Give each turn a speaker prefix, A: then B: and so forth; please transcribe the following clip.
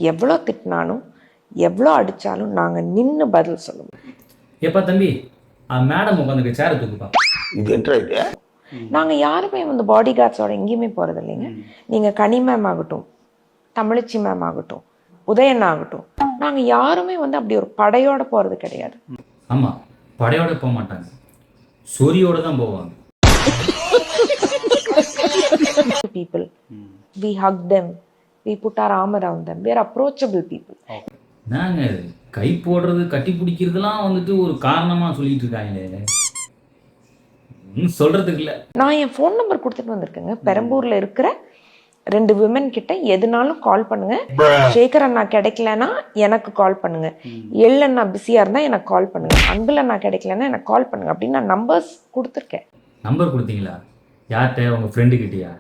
A: எவ்வளோ திட்டினாலும் எவ்வளோ அடித்தாலும் நாங்கள் நின்று பதில் சொல்லுவோம்.
B: எப்பா தம்பி மேடம் உட்காந்துக்க சேரை தூக்குப்பா.
C: இது என்ன இது?
A: நாங்கள் யாருமே வந்து பாடி கார்ட்ஸோட எங்கேயுமே போகிறது இல்லைங்க. நீங்கள் கனி மேம் ஆகட்டும், தமிழச்சி மேம் ஆகட்டும், உதயன் ஆகட்டும், நாங்கள் யாருமே வந்து அப்படி ஒரு படையோட போகிறது கிடையாது.
B: ஆமாம், படையோட போக மாட்டாங்க, சொரியோட தான் போவாங்க.
A: People, we hug them, we put our arm around them, we are approachable people.
B: நாங்கள் கை போடுறது கட்டி பிடிக்கிறதுலாம் வந்துட்டு ஒரு காரணமாக சொல்லிட்டு இருக்காங்களே, சொல்றதுக்கு இல்லை.
A: நான் என் ஃபோன் நம்பர் கொடுத்துட்டு வந்திருக்கேங்க. பெரம்பூரில் இருக்கிற 2 விமன் கிட்ட எதுனாலும் கால் பண்ணுங்க. சேகர் அண்ணா கிடைக்கலன்னா எனக்கு கால் பண்ணுங்க, எல் அண்ணா பிஸியாக இருந்தால் எனக்கு கால் பண்ணுங்க, அன்பில் அண்ணா கிடைக்கலன்னா எனக்கு கால் பண்ணுங்க அப்படின்னு நான் நம்பர்ஸ் கொடுத்துருக்கேன்.
B: நம்பர் கொடுத்தீங்களா? யார்கிட்ட? உங்கள் ஃப்ரெண்டு கிட்டயா?